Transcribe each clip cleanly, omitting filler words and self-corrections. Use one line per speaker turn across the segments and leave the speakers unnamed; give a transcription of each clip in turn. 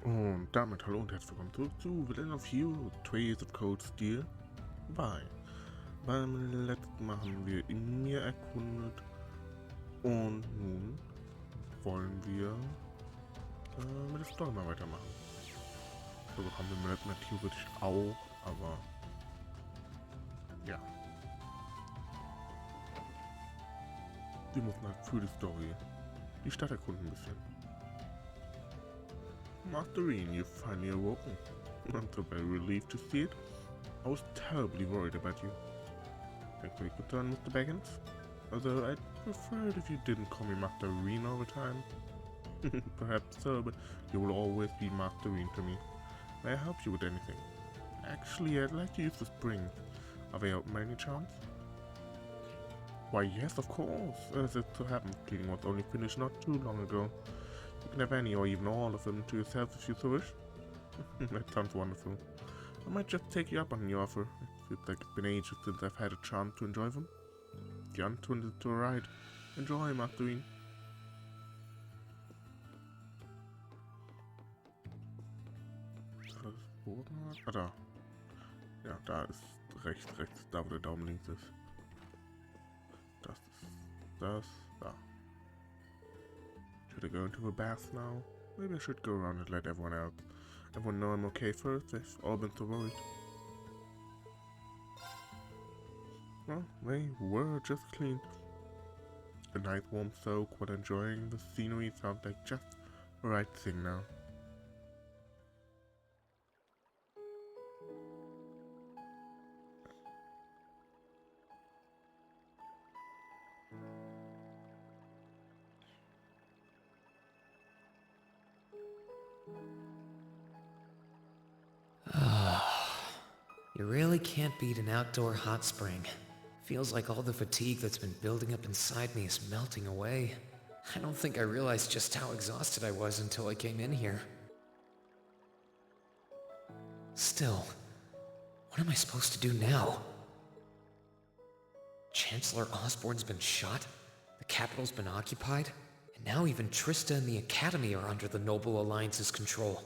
Und damit hallo und herzlich willkommen zurück zu Villain of You, Trace of Cold Steel 2. Beim letzten Mal haben wir Ymir erkundet und nun wollen wir mit der Story mal weitermachen. So haben wir beim letzten Mal theoretisch auch, aber ja. Wir mussten halt für die Story die Stadt erkunden ein bisschen. Master Rean, you've finally awoken. I'm so very relieved to see it. I was terribly worried about you. Thanks for your concern, Mr. Baggins. Although I'd prefer it if you didn't call me Master Rean all the time. Perhaps so, but you will always be Master Rean to me. May I help you with anything? Actually, I'd like to use the springs. Are they open by any chance? Why, yes, of course. As it so happens, cleaning was only finished not too long ago. You can have any or even all of them to yourself if you so wish. That sounds wonderful. I might just take you up on the offer. It feels like it's been ages since I've had a chance to enjoy them. The Unturned is to a ride. Enjoy, Master Rean. Ah, da. Ja, da ist rechts, da wo der Daumen links ist. Das ist das, da. Should I go into the bath now? Maybe I should go around and let everyone know I'm okay first. They've all been so worried. Well, they were just cleaned. A nice warm soak while enjoying the scenery sounds like just the right thing now.
You really can't beat an outdoor hot spring. Feels like all the fatigue that's been building up inside me is melting away. I don't think I realized just how exhausted I was until I came in here. Still, what am I supposed to do now? Chancellor Osborne's been shot, the capital's been occupied, and now even Trista and the Academy are under the Noble Alliance's control.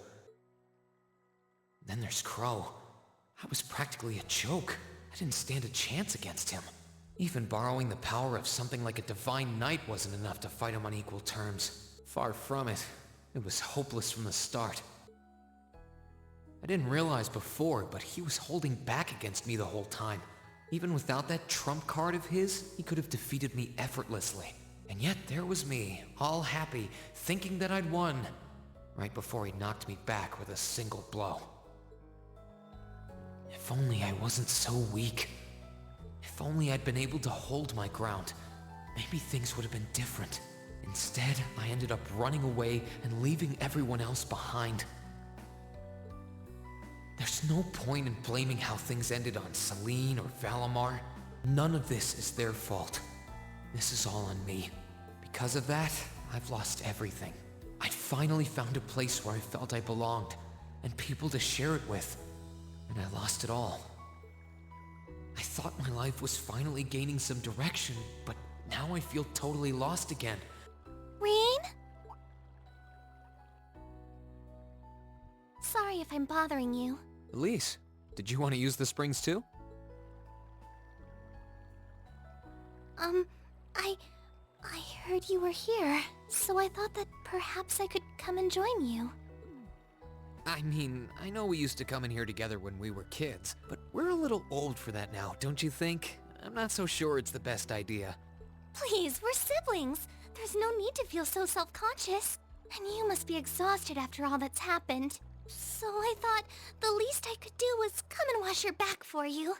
Then there's Crow. I was practically a joke. I didn't stand a chance against him. Even borrowing the power of something like a divine knight wasn't enough to fight him on equal terms. Far from it. It was hopeless from the start. I didn't realize before, but he was holding back against me the whole time. Even without that trump card of his, he could have defeated me effortlessly. And yet there was me, all happy, thinking that I'd won, right before he knocked me back with a single blow. If only I wasn't so weak. If only I'd been able to hold my ground. Maybe things would have been different. Instead, I ended up running away and leaving everyone else behind. There's no point in blaming how things ended on Celine or Valimar. None of this is their fault. This is all on me. Because of that, I've lost everything. I'd finally found a place where I felt I belonged, and people to share it with. And I lost it all. I thought my life was finally gaining some direction, but now I feel totally lost again.
Rean? Sorry if I'm bothering you.
Elise, did you want to use the springs too?
I heard you were here, so I thought that perhaps I could come and join you.
I mean, I know we used to come in here together when we were kids, but we're a little old for that now, don't you think? I'm not so sure it's the best idea.
Please, we're siblings. There's no need to feel so self-conscious. And you must be exhausted after all that's happened. So I thought the least I could do was come and wash your back for you.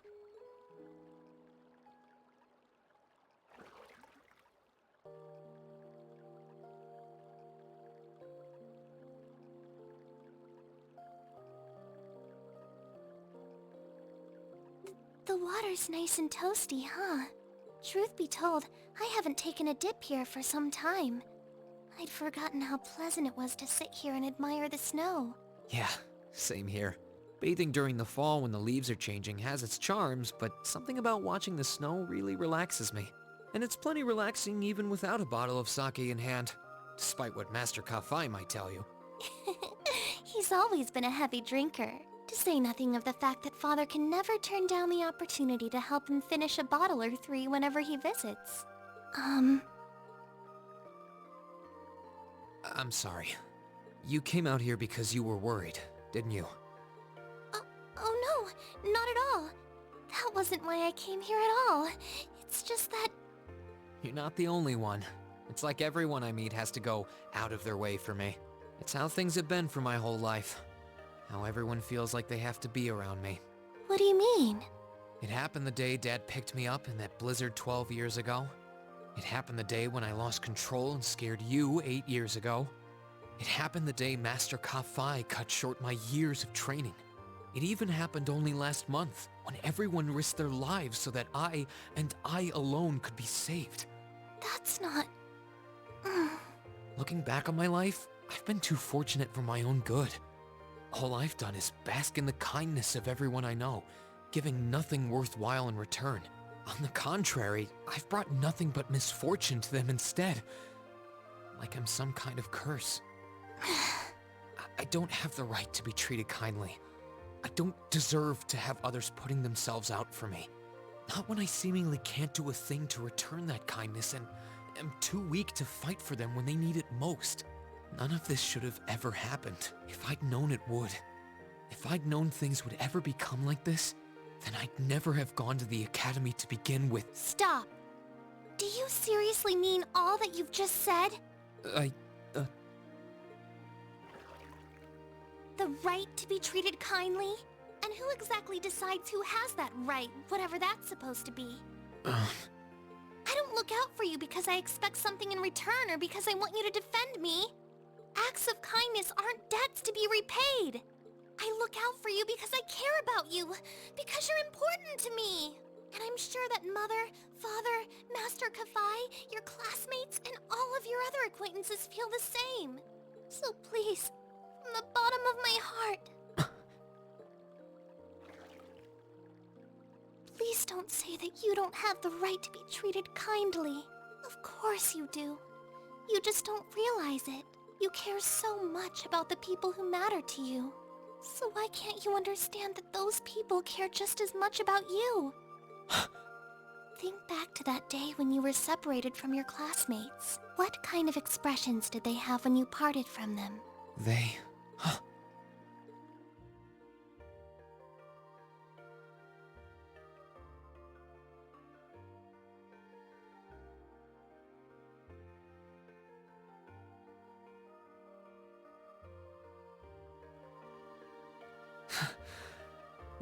The water's nice and toasty, huh? Truth be told, I haven't taken a dip here for some time. I'd forgotten how pleasant it was to sit here and admire the snow.
Yeah, same here. Bathing during the fall when the leaves are changing has its charms, but something about watching the snow really relaxes me. And it's plenty relaxing even without a bottle of sake in hand, despite what Master Kafai might tell you.
He's always been a heavy drinker, to say nothing of the fact that Father can never turn down the opportunity to help him finish a bottle or three whenever he visits.
I'm sorry. You came out here because you were worried, didn't you?
Oh no, not at all. That wasn't why I came here at all. It's just that...
You're not the only one. It's like everyone I meet has to go out of their way for me. It's how things have been for my whole life. How everyone feels like they have to be around me.
What do you mean?
It happened the day Dad picked me up in that blizzard 12 years ago. It happened the day when I lost control and scared you 8 years ago. It happened the day Master Ka-Fi cut short my years of training. It even happened only last month, when everyone risked their lives so that I, and I alone, could be saved.
That's not...
Looking back on my life, I've been too fortunate for my own good. All I've done is bask in the kindness of everyone I know, giving nothing worthwhile in return. On the contrary, I've brought nothing but misfortune to them instead. Like I'm some kind of curse. I don't have the right to be treated kindly. I don't deserve to have others putting themselves out for me. Not when I seemingly can't do a thing to return that kindness and am too weak to fight for them when they need it most. None of this should have ever happened. If I'd known it would. If I'd known things would ever become like this, then I'd never have gone to the academy to begin with.
Stop! Do you seriously mean all that you've just said? The right to be treated kindly? And who exactly decides who has that right, whatever that's supposed to be? I don't look out for you because I expect something in return or because I want you to defend me. Acts of kindness aren't debts to be repaid. I look out for you because I care about you, because you're important to me. And I'm sure that Mother, Father, Master Ka-Fi, your classmates, and all of your other acquaintances feel the same. So please, from the bottom of my heart, please don't say that you don't have the right to be treated kindly. Of course you do. You just don't realize it. You care so much about the people who matter to you. So why can't you understand that those people care just as much about you? Think back to that day when you were separated from your classmates. What kind of expressions did they have when you parted from them?
They...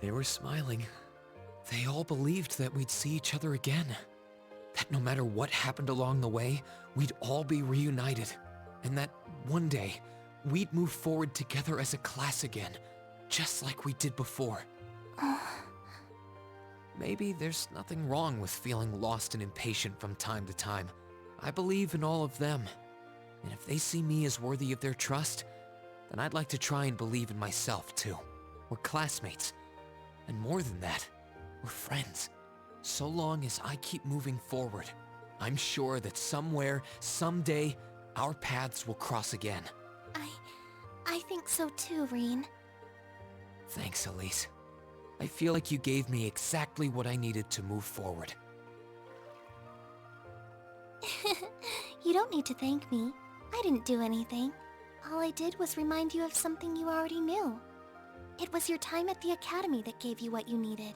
They were smiling. They all believed that we'd see each other again. That no matter what happened along the way, we'd all be reunited. And that one day, we'd move forward together as a class again, just like we did before. Maybe there's nothing wrong with feeling lost and impatient from time to time. I believe in all of them. And if they see me as worthy of their trust, then I'd like to try and believe in myself too. We're classmates. And more than that, we're friends. So long as I keep moving forward, I'm sure that somewhere, someday, our paths will cross again.
I think so too, Rean.
Thanks, Elise. I feel like you gave me exactly what I needed to move forward.
You don't need to thank me. I didn't do anything. All I did was remind you of something you already knew. It was your time at the academy that gave you what you needed.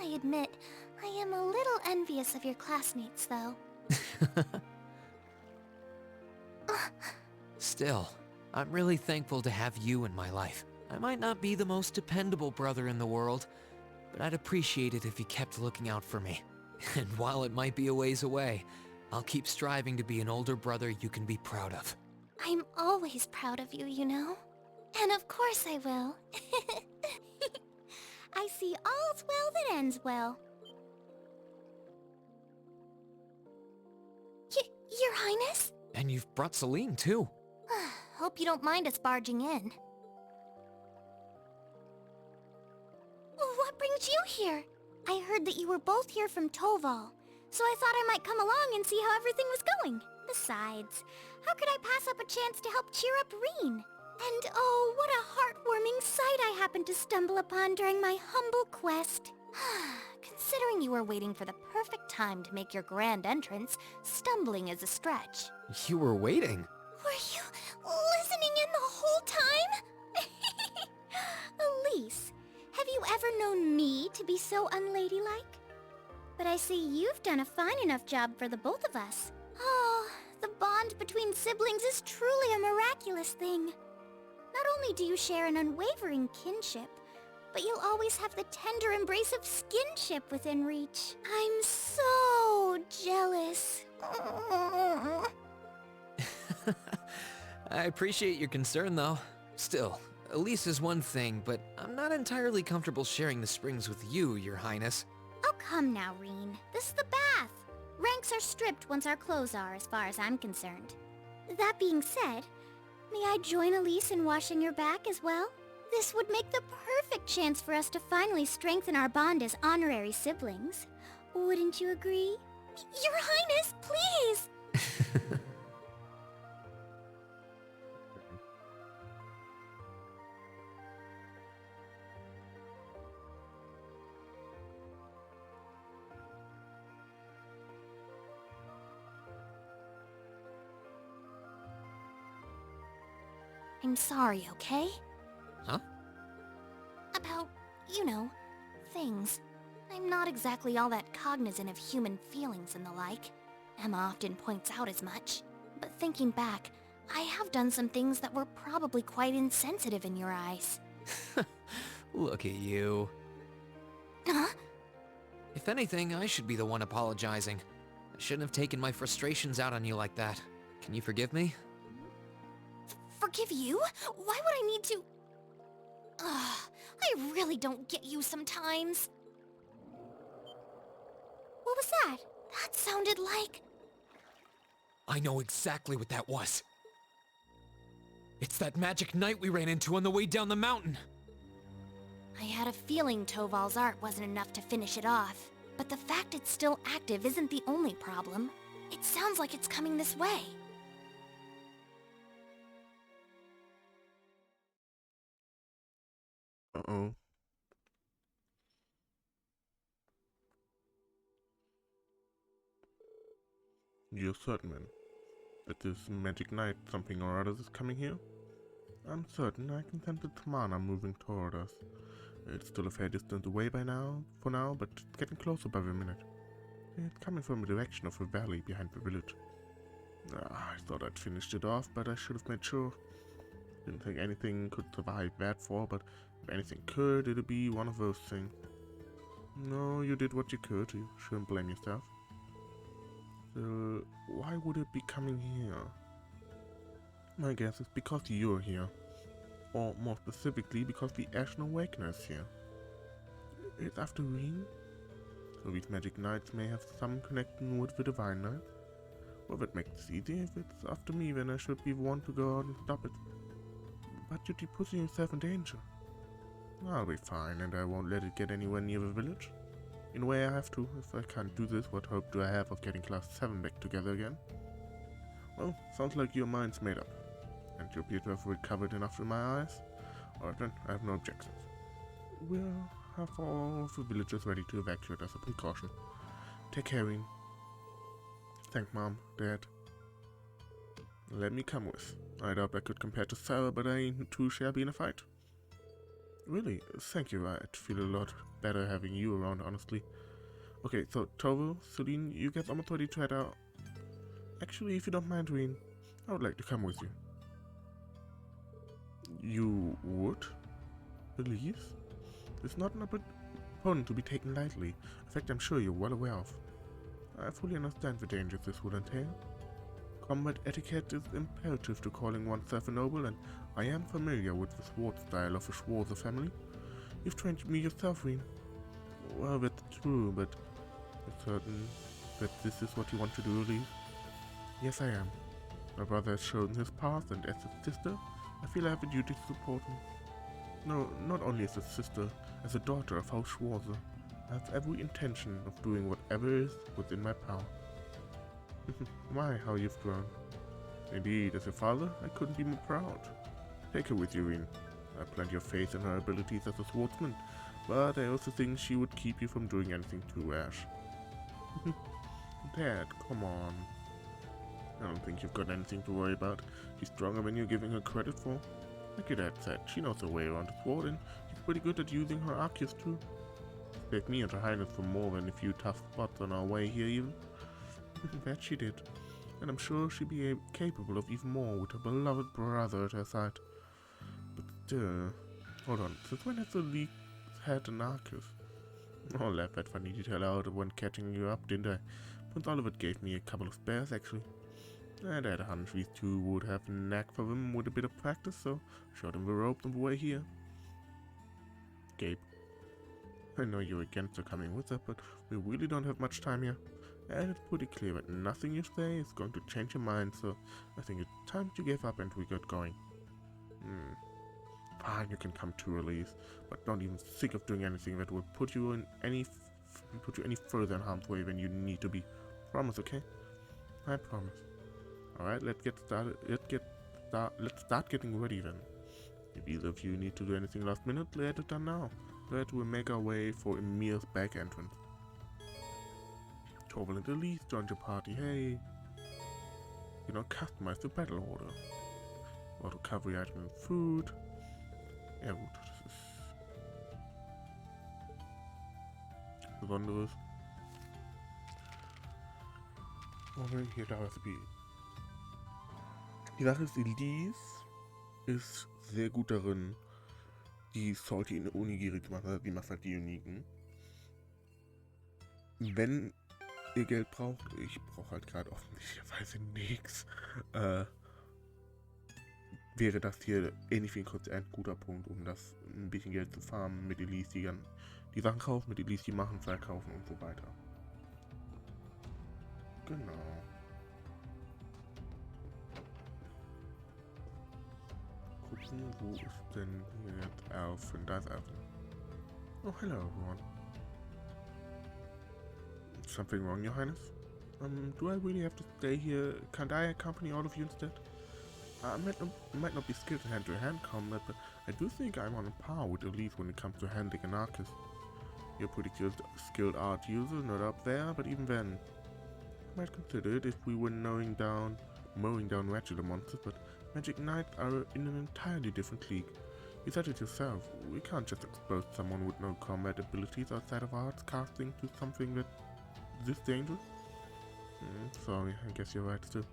I admit, I am a little envious of your classmates, though.
Still, I'm really thankful to have you in my life. I might not be the most dependable brother in the world, but I'd appreciate it if you kept looking out for me. And while it might be a ways away, I'll keep striving to be an older brother you can be proud of.
I'm always proud of you, you know? And of course I will. I see all's well that ends well. Your Highness?
And you've brought Celine, too.
Hope you don't mind us barging in. What brings you here? I heard that you were both here from Toval, so I thought I might come along and see how everything was going. Besides, how could I pass up a chance to help cheer up Rean? And oh, what a heartwarming sight I happened to stumble upon during my humble quest. Considering you were waiting for the perfect time to make your grand entrance, stumbling is a stretch.
You were waiting?
Were you listening in the whole time? Elise, have you ever known me to be so unladylike? But I see you've done a fine enough job for the both of us. Oh, the bond between siblings is truly a miraculous thing. Not only do you share an unwavering kinship, but you'll always have the tender embrace of skinship within reach. I'm so jealous.
I appreciate your concern, though. Still, Elise is one thing, but I'm not entirely comfortable sharing the springs with you, Your Highness.
Oh, come now, Rean. This is the bath. Ranks are stripped once our clothes are, as far as I'm concerned. That being said, may I join Elise in washing your back as well? This would make the perfect chance for us to finally strengthen our bond as honorary siblings. Wouldn't you agree? Your Highness, please! I'm sorry, okay?
Huh?
About, things. I'm not exactly all that cognizant of human feelings and the like. Emma often points out as much. But thinking back, I have done some things that were probably quite insensitive in your eyes.
Look at you.
Huh?
If anything, I should be the one apologizing. I shouldn't have taken my frustrations out on you like that. Can you forgive me?
Forgive you? Why would I need to... I really don't get you sometimes. What was that? That sounded like...
I know exactly what that was. It's that magic knight we ran into on the way down the mountain.
I had a feeling Toval's art wasn't enough to finish it off. But the fact it's still active isn't the only problem. It sounds like it's coming this way.
Uh-oh. You're certain, then, that this magic knight something or other is coming here? I'm certain I can sense its mana moving toward us. It's still a fair distance away for now, but it's getting closer by the minute. It's coming from the direction of the valley behind the village. I thought I'd finished it off, but I should have made sure. Didn't think anything could survive that far, but if anything could, it'd be one of those things. No, you did what you could. You shouldn't blame yourself. So, why would it be coming here? My guess is because you're here. Or more specifically, because the Ashen Awakener is here. It's after Rean? So these magic knights may have some connection with the Divine Knights? Well, that makes it easy. If it's after me, then I should be the one to go out and stop it. But you'd be putting yourself in danger. I'll be fine, and I won't let it get anywhere near the village. In a way I have to. If I can't do this, what hope do I have of getting Class VII back together again? Well, sounds like your mind's made up. And you appear to have recovered enough in my eyes. Alright then, I have no objections. We'll have all of the villagers ready to evacuate as a precaution. Take care, Rean. Thank Mom, Dad. Let me come with. I doubt I could compare to Sarah, but I ain't too shabby in a fight. Really? Thank you. I'd feel a lot better having you around, honestly. Okay, so Tovo, Celine, you guys almost ready to head out. Actually, if you don't mind, Rean, I would like to come with you. You would? Elise? It's not an opponent to be taken lightly. In fact, I'm sure you're well aware of. I fully understand the dangers this would entail. Combat etiquette is imperative to calling oneself a noble, and I am familiar with the sword style of the Schwarzer family. You've trained me yourself, Rean. Well, that's true, but you're certain that this is what you want to do, Elise? Yes, I am. My brother has shown his path, and as his sister, I feel I have a duty to support him. No, not only as a sister, as a daughter of House Schwarzer. I have every intention of doing whatever is within my power. My, how you've grown. Indeed, as your father, I couldn't be more proud. Take her with you, Rean. I have plenty of faith in her abilities as a swordsman, but I also think she would keep you from doing anything too rash. Dad, come on. I don't think you've got anything to worry about. She's stronger than you're giving her credit for. Like your dad said, she knows her way around the sword, and she's pretty good at using her arcus too. Saved me and her highness from more than a few tough spots on our way here even. That she did. And I'm sure she'd be capable of even more with her beloved brother at her side. But still... Hold on, since when has the League had an arcus? Oh, laugh that funny detail out when catching you up, didn't I? Prince Oliver gave me a couple of spares, actually. And I had a hunch these two would have a knack for them with a bit of practice, so showed them the ropes on the way here. Gabe. I know you're against her coming with us, but we really don't have much time here. And it's pretty clear that nothing you say is going to change your mind, so I think it's time to give up and we get going. Fine, you can come too, Elise, but don't even think of doing anything that will put you any further in harm's way than you need to be. Promise, okay? I promise. Alright, let's get started. Let's start getting ready then. If either of you need to do anything last minute, let it done now. That will make our way for Ymir's back entrance. Torval and Elise joined your party. Hey! You know, customize the battle order. Auto recovery item and food. Ja gut, das ist Besonderes. Moment, hier da ist die Sache ist, Elise ist sehr gut darin, die Salty in Onigiri zu machen, also die macht halt die Uniken. Wenn ihr Geld braucht, ich brauche halt gerade offensichtlicherweise nichts, wäre das hier ähnlich wie ein Konzert ein guter Punkt, um das ein bisschen Geld zu farmen, mit Elise die Sachen kaufen, mit Elise die machen, verkaufen und so weiter. Genau. Gucken, wo ist denn hier jetzt Elfen? Da ist Elfen. Oh, hello everyone. Something wrong, Your Highness? Do I really have to stay here? Can't I accompany all of you instead? I might not be skilled in hand-to-hand combat, but I do think I'm on a par with Elise when it comes to handling an arcus. You're a pretty skilled art user, not up there, but even then, I might consider it if we were mowing down regular monsters, but magic knights are in an entirely different league. You said it yourself, we can't just expose someone with no combat abilities outside of arts casting to something that's this dangerous. Sorry, I guess you're right still.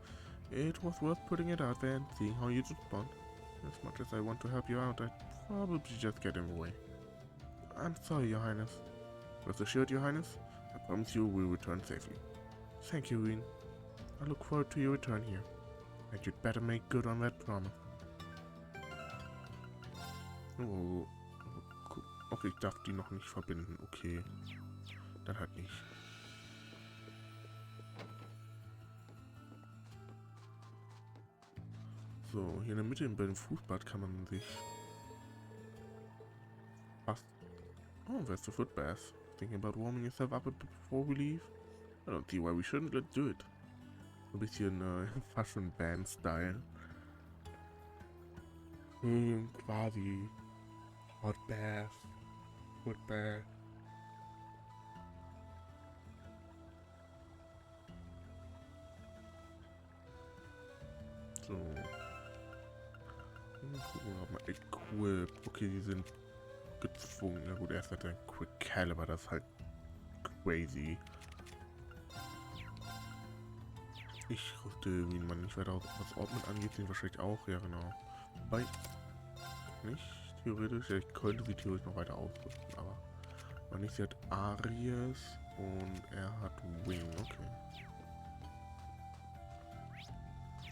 It was worth putting it out there and seeing how you'd respond. As much as I want to help you out, I'd probably just get in the way. I'm sorry, Your Highness. Rest assured, Your Highness, I promise you we'll return safely. Thank you, Rean. I look forward to your return here. And you'd better make good on that promise. Oh, okay, ich darf die noch nicht verbinden. Okay, dann halt nicht. So, hier in der Mitte bei dem Fußbad kann man sich fast... Oh, there's the foot bath. Thinking about warming yourself up before we leave? I don't see why we shouldn't. Let's do it. Ein bisschen Fashion Band Style. Quasi Hot Bath, Foot Bath. So. Gucken wir mal. Echt cool. Okay, die sind gezwungen. Na gut, erst hat er ein Quick Caliber, das ist halt crazy. Ich rüste wie man nicht weiter aus. Was Ordnung angeht, sind wahrscheinlich auch. Ja, genau. Wobei. Nicht theoretisch. Ja, ich könnte sie theoretisch noch weiter ausrüsten, aber. noch nicht. Sie hat Aries und er hat Wing. Okay.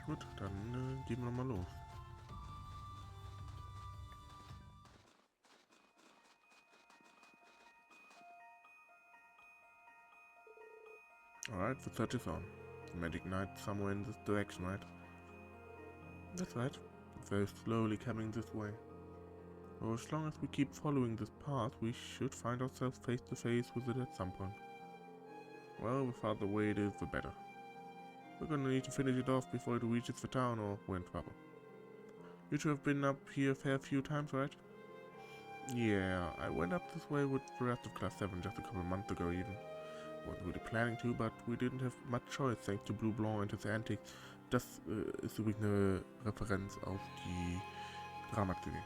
Gut, dann gehen wir mal los. Alright, the search is on. The magic knight somewhere in this direction, right? That's right. Very slowly coming this way. For as long as we keep following this path, we should find ourselves face to face with it at some point. Well, the farther away it is, the better. We're gonna need to finish it off before it reaches the town or we're in trouble. You two have been up here a fair few times, right? Yeah, I went up this way with the rest of Class 7 just a couple months ago even. Wasn't really planning to, but we didn't have much choice thanks to Blue Blanc and his antics. Das ist übrigens eine Referenz auf die Drama-TV.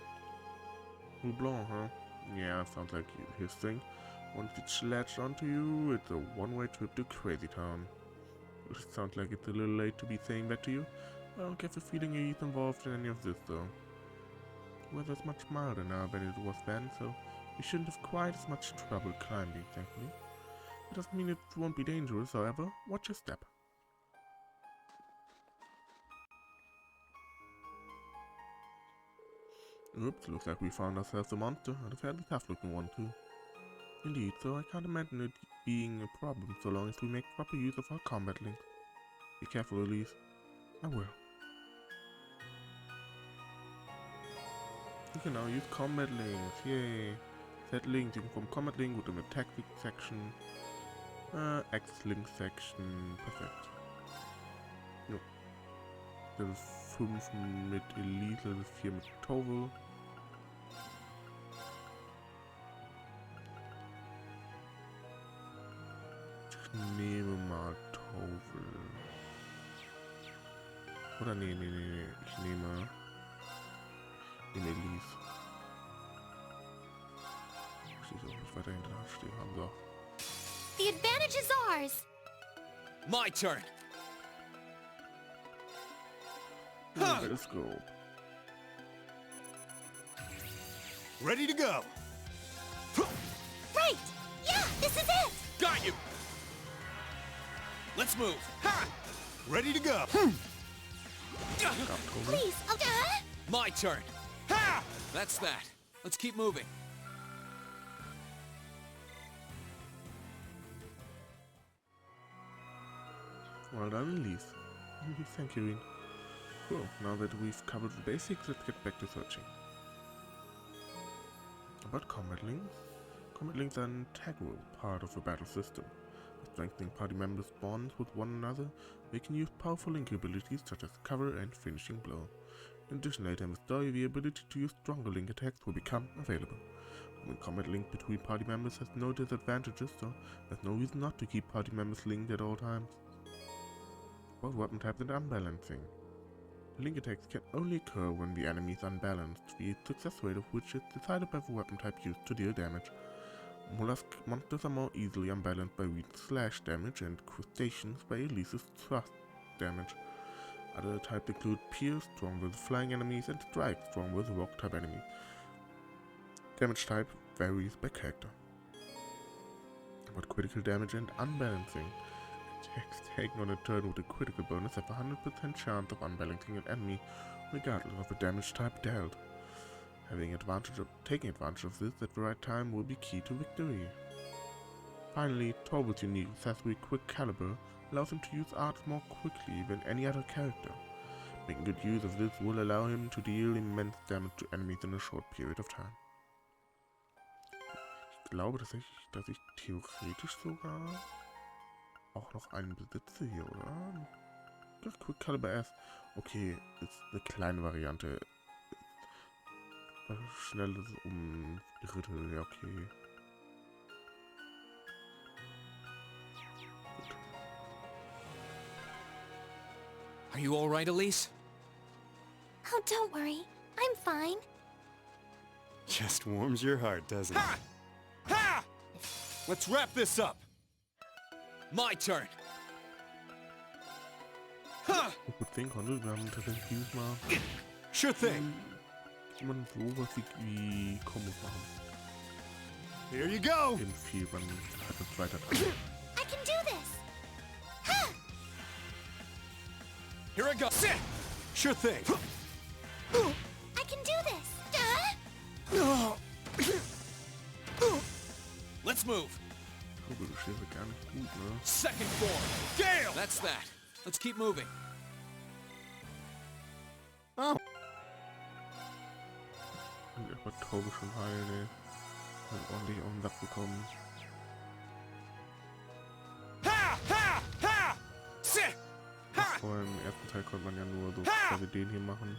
Blue Blanc, huh? Yeah, sounds like his thing. Once it's latched onto you, it's a one-way trip to Crazy Town. It sounds like it's a little late to be saying that to you. I don't get the feeling he's involved in any of this though. Weather's much milder now than it was then, so we shouldn't have quite as much trouble climbing, thankfully. It doesn't mean it won't be dangerous, however. Watch your step. Oops, looks like we found ourselves a monster, and a fairly tough-looking one too. Indeed, so I can't imagine it being a problem so long as we make proper use of our combat links. Be careful, Elise. I will. You can now use combat links, yay! Set links, you can form combat link with an attack link section, X-Link section, perfekt. Jo. Level 5 mit Elise, Level 4 mit Tovel. Ich nehme mal Tovel. Oder nee, ich nehme Elise. Ich weiß auch nicht weiter hinten stehen haben, so.
The advantage is ours!
My turn!
Let's go.
Ready to go.
Right! Yeah, this is it!
Got you! Let's move! Ha!
Ready to go.
Please,
My turn! Ha! That's that. Let's keep moving.
Well done, Elise. Thank you, Rean. Cool, now that we've covered the basics, let's get back to searching. About combat links? Combat links are an integral part of the battle system. By strengthening party members' bonds with one another, they can use powerful link abilities such as cover and finishing blow. In addition, later in the story, the ability to use stronger link attacks will become available. When combat link between party members has no disadvantages, so there's no reason not to keep party members linked at all times. About weapon types and unbalancing. Link attacks can only occur when the enemy is unbalanced, the success rate of which is decided by the weapon type used to deal damage. Mollusk monsters are more easily unbalanced by Rean's slash damage and crustaceans by Elise's thrust damage. Other types include Pierce, strong with flying enemies, and Strike, strong with rock type enemies. Damage type varies by character. About critical damage and unbalancing. Attacks taken on a turn with a critical bonus have a 100% chance of unbalancing an enemy, regardless of the damage type dealt. Taking advantage of this at the right time will be key to victory. Finally, Torval's unique accessory Quick Caliber allows him to use arts more quickly than any other character. Making good use of this will allow him to deal immense damage to enemies in a short period of time. Ich glaube tatsächlich, dass ich theoretisch sogar auch noch einen besitze hier, oder? Ja, Quick Caliber S. Okay, ist eine kleine Variante. Schnelles um Drittel, ja okay. Gut.
Are you all right, Elise?
Oh, don't worry. I'm fine.
Just warms your heart, doesn't it?
Ha! Ha!
Let's wrap this up.
My turn.
Gut sehen konnte, wir haben tatsächlich dieses Mal
Sure thing.
jemanden sowas wie Kombos machen.
Here you go.
Eben viel, man hat es weiter.
I can do this! Ha!
Here I go. Sit. Sure thing.
I can do this!
Let's move.
Kobe, du stehst gar nicht gut, ne?
Second form. Gale! That's that. Let's keep moving.
Oh.
Und erstmal Kobe schon heilen, ey. Und ordentlich auf den Sack bekommen.
Ha! Ha! Ha! Sit! Ha!
Vorher im ersten Teil konnte man ja nur so quasi den hier machen.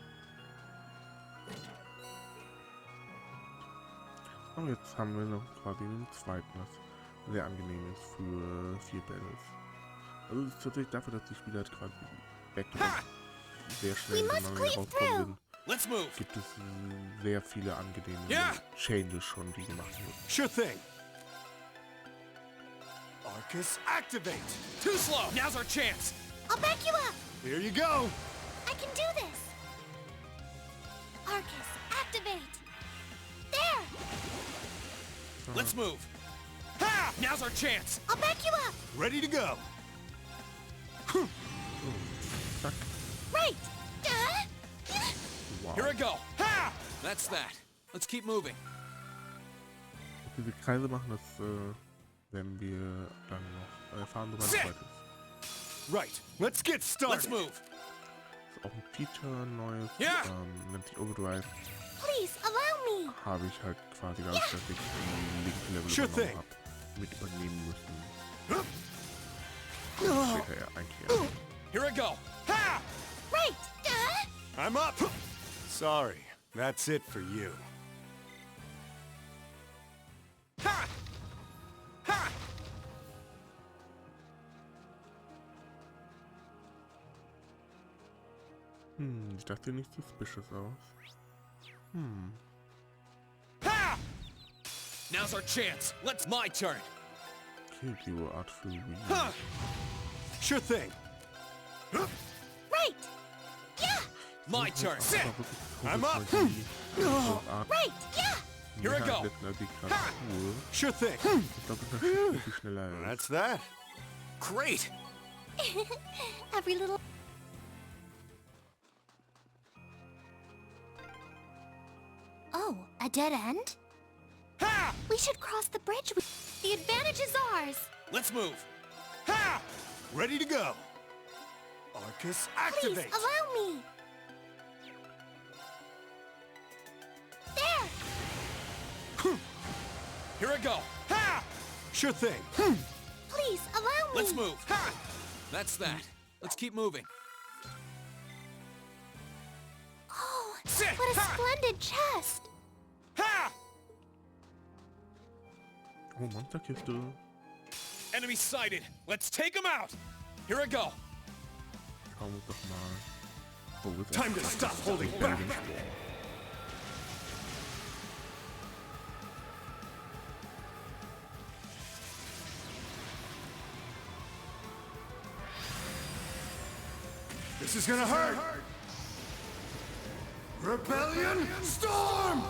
Und jetzt haben wir noch quasi den zweiten, was sehr angenehm ist für 4 Battles. Also es ist tatsächlich dafür, dass die Spieler halt quasi back-to-back sehr schnell miteinander rauskommen sind, gibt es sehr viele angenehme Changes schon, die gemacht wurden.
Sure thing. Arcus, activate!
Too slow! Now's our chance!
I'll back you up!
Here you go!
I can do this! Arcus, activate! There!
Let's move! Ha! Now's our chance!
I'll back you up!
Ready to go!
Zack.
Right!
Wow.
Here I go! Ha! That's that. Let's keep moving.
Diese Kreise machen, das werden wir dann noch erfahren, sobald es weit ist.
Right, let's get started!
Let's move!
Ist auch ein Feature, neues,
Ja.
nennt sich Overdrive.
Please, allow me!
Habe ich halt quasi dadurch, dass ich die Link-Level
Sure
übernommen
thing.
habe, mit übernehmen müssen. Später ja eigentlich erst.
Here I go! Ha!
Right!
I'm up! Sorry, that's it for you.
Ha! Ha!
Ich dachte nicht suspicious aus.
Ha! Now's our chance. Let's my turn.
Kill Hero Art für Rean.
Ha!
Sure thing.
Right! Yeah!
My turn. Sit.
I'm up.
Art.
Right! Yeah!
Here I go.
Sure thing.
Ich glaube, das ist wirklich schneller.
That's that.
Great.
Every little... Oh, a dead end?
Ha!
We should cross the bridge. The advantage is ours.
Let's move. Ha!
Ready to go. Arcus,
Please,
activate!
allow me. There!
Here I go. Ha!
Sure thing.
Please, allow me.
Let's move. Ha! That's that. Let's keep moving.
Oh,
Sit.
what a
Ha!
splendid chest.
Ha!
Oh, Monsterkiste.
Enemy sighted. Let's take him out. Here I go.
Schauen wir uns doch mal. Oh, ist
Time to stop holding back. This is gonna hurt! Rebellion Storm!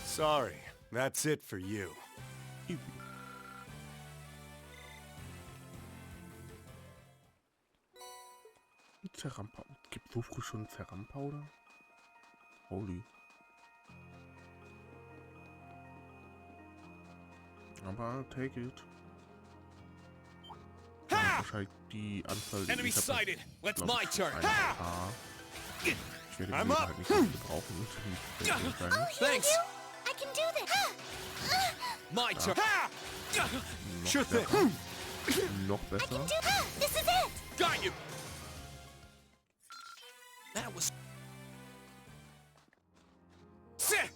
Sorry, that's it for you.
Easy. Zerrampowder. Gibt so früh schon Zerrampowder? Holy. Aber take it. Wahrscheinlich die Anzahl, die
Enemy
ich habe,
sighted. Let's
glaub
my
ich,
turn.
ein
Ha!
Paar. Ich werde die
I'm
halt
up.
nicht gebrauchen.
Oh, hear
Thanks.
you? I can do this.
My turn. Ha!
Sure thing.
Noch
I can
besser.
do this. Is it?
Got you. That was. Sit.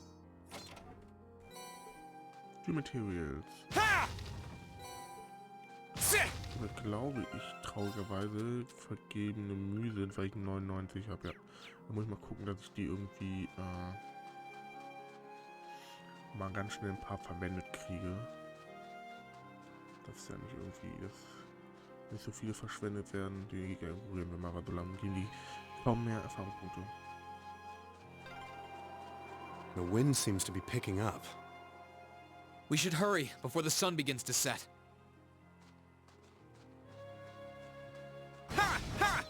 Die Materials.
Ha! Sit.
Da glaube ich traurigerweise vergebene Mühe sind, weil ich 99 habe. Ja, da muss ich mal gucken, dass ich die irgendwie mal ganz schnell ein paar verwendet kriege. Das ist ja nicht irgendwie, dass nicht so viele verschwendet werden. Die Gegner ignorieren wir mal, so lange gehen die kaum mehr Erfahrungspunkte.
The wind seems to be picking up.
We should hurry before the sun begins to set. Ha! Ha!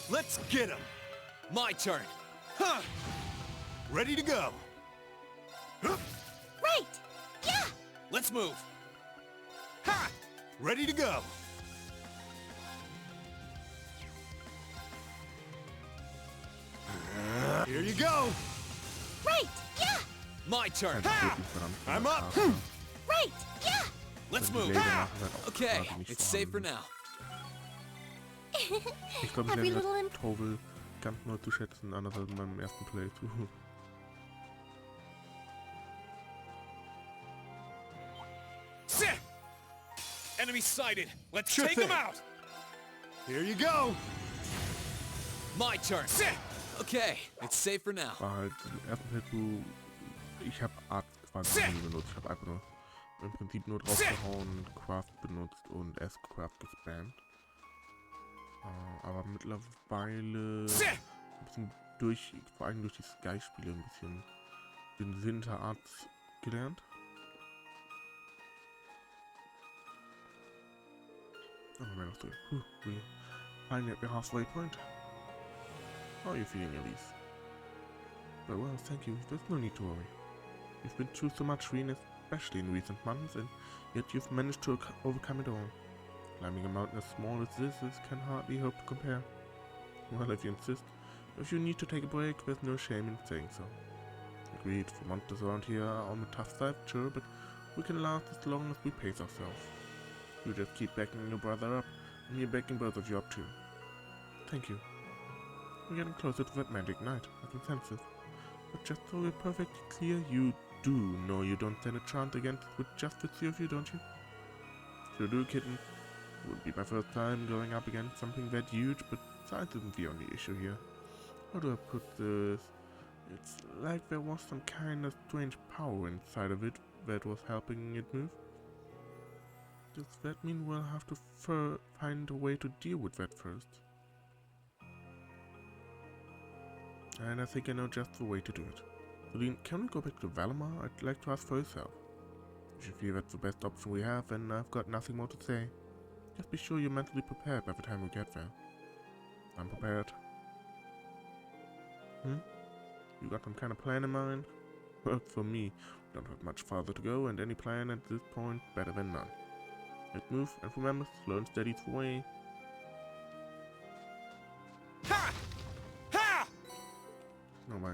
Let's get him!
My turn. Huh!
Ready to go!
Right. Yeah.
Let's move. Ha!
Ready to go! Here you go!
Right. Yeah.
My turn.
Halt
Ha!
wirklich verdammt viele
I'm up.
Karten.
Right. Yeah.
Let's
Die
move.
Laser
Ha!
machen halt auch
Okay,
quasi nicht
it's safe for
vorhanden.
now.
Ich glaube, ich
Every
nenne
little
das Tovel ganz neu zu schätzen, anders als in meinem ersten Playthrough.
Enemy sighted. Let's
Sure
take
thing.
them out.
Here you go!
My turn.
Okay, it's safe for now.
War halt im ersten Playthrough, ich habe Art quasi nie benutzt. Ich habe einfach nur im Prinzip nur draufgehauen, Craft benutzt und S-Craft gespammt. Aber mittlerweile ein bisschen vor allem durch die Sky-Spiele ein bisschen den Sinn der Art gelernt. Oh, man, we finally at the halfway point. How are you feeling, Elise? Very well, thank you. There's no need to worry. You've been through so much, Rean, especially in recent months, and yet you've managed to overcome it all. Climbing a mountain as small as this can hardly hope to compare. Well, if you insist. If you need to take a break, there's no shame in saying so. Agreed, the monsters around here are on the tough side, sure, but we can last as long as we pace ourselves. You just keep backing your brother up, and you're backing both of you up too. Thank you. We're getting closer to that magic night, I can sense it. But just so we're perfectly clear, you do know you don't stand a chance against it with just the three of you, don't you? Sure do, kitten. It would be my first time going up against something that huge, but size isn't the only issue here. How do I put this? It's like there was some kind of strange power inside of it that was helping it move. Does that mean we'll have to find a way to deal with that first? And I think I know just the way to do it. Rean, can we go back to Valimar? I'd like to ask for his help. If you feel that's the best option we have, then I've got nothing more to say. Just be sure you're mentally prepared by the time we get there. I'm prepared. You got some kind of plan in mind? Works for me. We don't have much farther to go, and any plan at this point better than none. Let's move, and remember, slow and steady's the way.
Ha! Ha!
No, my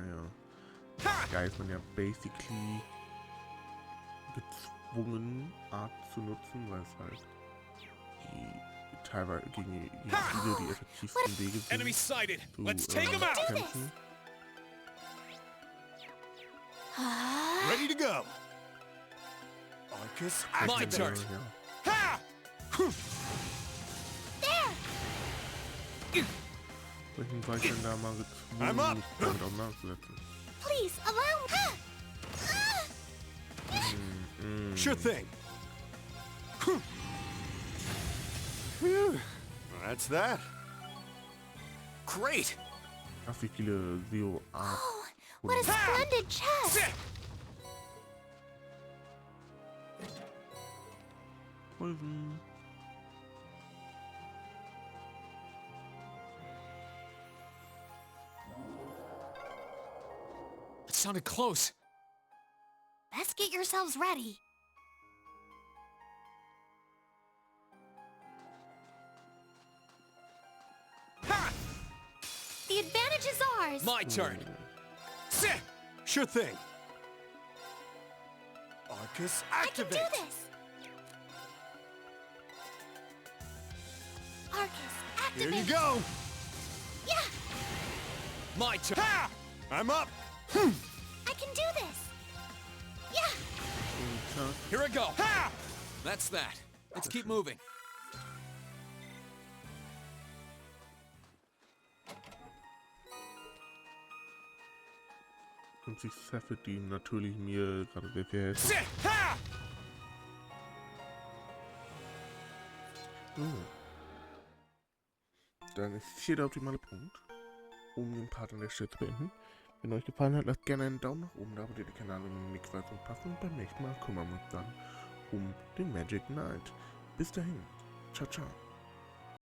Guy ist man ja basically gezwungen, Art zu nutzen, weil es halt die teilweise gegen viele die effektivsten Wege sind,
Enemy sighted.
zu
Let's take them out.
kämpfen.
Ready to go! Arcus,
My turn.
Ja.
Ha!
Welchen war ich denn da mal
I'm up.
gezwungen, mich damit auseinanderzusetzen?
Please, allow me.
Sure thing. Phew. That's that.
Great.
Ach, wie viele Zero Art.
Oh, what a splendid chest!
Poison.
It sounded close.
Best get yourselves ready.
Ha!
The advantage is ours.
My turn.
Sure thing. Arcus,
I can
activate.
do this. Arcus,
Here
activate.
you go.
Yeah,
My turn. Ha!
I'm up.
I can do this. Yeah.
Here I go. Ha!
That's that. Let's keep moving.
Und sich Saffet, die natürlich mir gerade sehr viel helfen.
Ha!
Dann ist hier der optimale Punkt, um den Part an der Stelle zu beenden. Wenn euch gefallen hat, lasst gerne einen Daumen nach oben da, abonniert den Kanal, um nichts weiter zu verpassen. Und beim nächsten Mal kümmern wir uns dann um den Magic Night. Bis dahin. Ciao, ciao.